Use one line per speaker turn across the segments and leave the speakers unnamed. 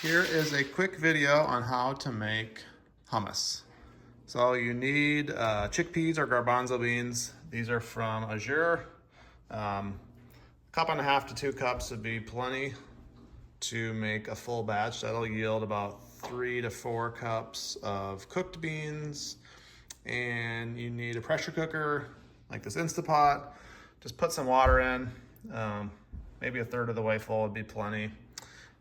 Here is a quick video on how to make hummus. So you need chickpeas or garbanzo beans. These are from Azure. Cup and a half to 2 cups would be plenty to make a full batch. That'll yield about 3 to 4 cups of cooked beans. And you need a pressure cooker like this Instapot. Just put some water in. Maybe a third of the way full would be plenty.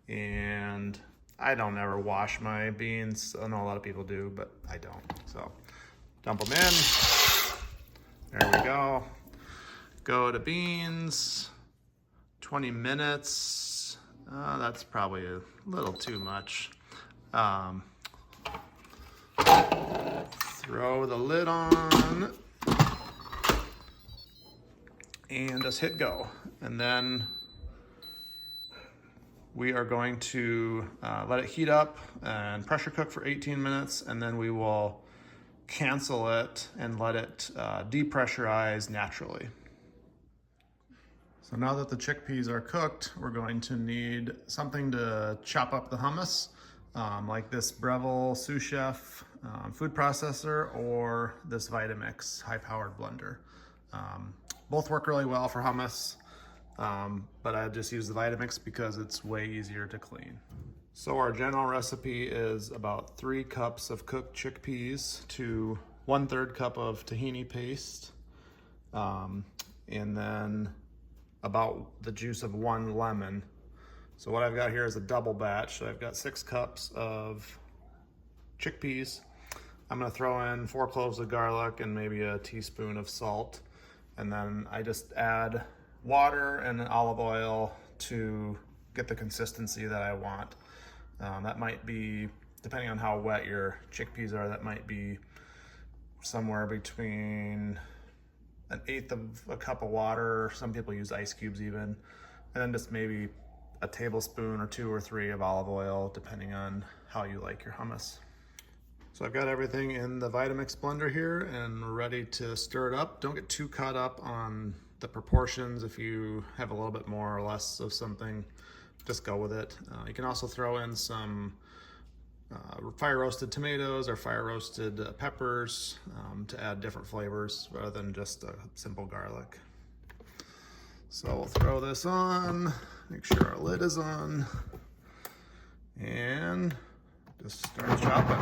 And I don't ever wash my beans. I know a lot of people do, but I don't. So dump them in. There we go. Go to beans. 20 minutes. That's probably a little too much. Throw the lid on and just hit go. And then we are going to let it heat up and pressure cook for 18 minutes, and then we will cancel it and let it depressurize naturally. So now that the chickpeas are cooked, we're going to need something to chop up the hummus, like this Breville Sous Chef food processor or this Vitamix high-powered blender. Both work really well for hummus. But I just use the Vitamix because it's way easier to clean. So our general recipe is about 3 cups of cooked chickpeas to 1/3 cup of tahini paste, and then about the juice of 1 lemon. So what I've got here is a double batch. So I've got 6 cups of chickpeas. I'm gonna throw in 4 cloves of garlic and maybe a teaspoon of salt. And then I just add water and olive oil to get the consistency that I want. That might be, depending on how wet your chickpeas are, that might be somewhere between 1/8 of a cup of water. Some people use ice cubes even. And then just maybe a tablespoon or 2 or 3 of olive oil, depending on how you like your hummus. So I've got everything in the Vitamix blender here and ready to stir it up. Don't get too caught up on the proportions. If you have a little bit more or less of something, just go with it. You can also throw in some fire roasted tomatoes or fire roasted peppers to add different flavors rather than just a simple garlic. So we'll throw this on, make sure our lid is on, and just start chopping.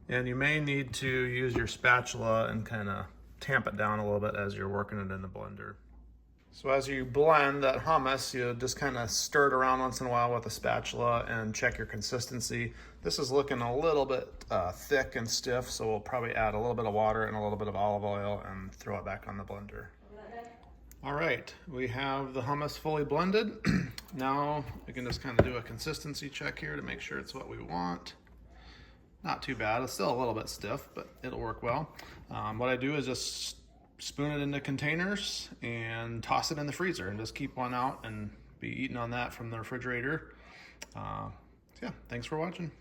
And you may need to use your spatula and kind of tamp it down a little bit as you're working it in the blender. So as you blend that hummus, you just kind of stir it around once in a while with a spatula and check your consistency. This is looking a little bit thick and stiff, so we'll probably add a little bit of water and a little bit of olive oil and throw it back on the blender. All right, we have the hummus fully blended. Now we can just kind of do a consistency check here to make sure it's what we want. Not too bad, it's still a little bit stiff, but it'll work well. What I do is just spoon it into containers and toss it in the freezer and just keep one out and be eating on that from the refrigerator. Yeah, thanks for watching.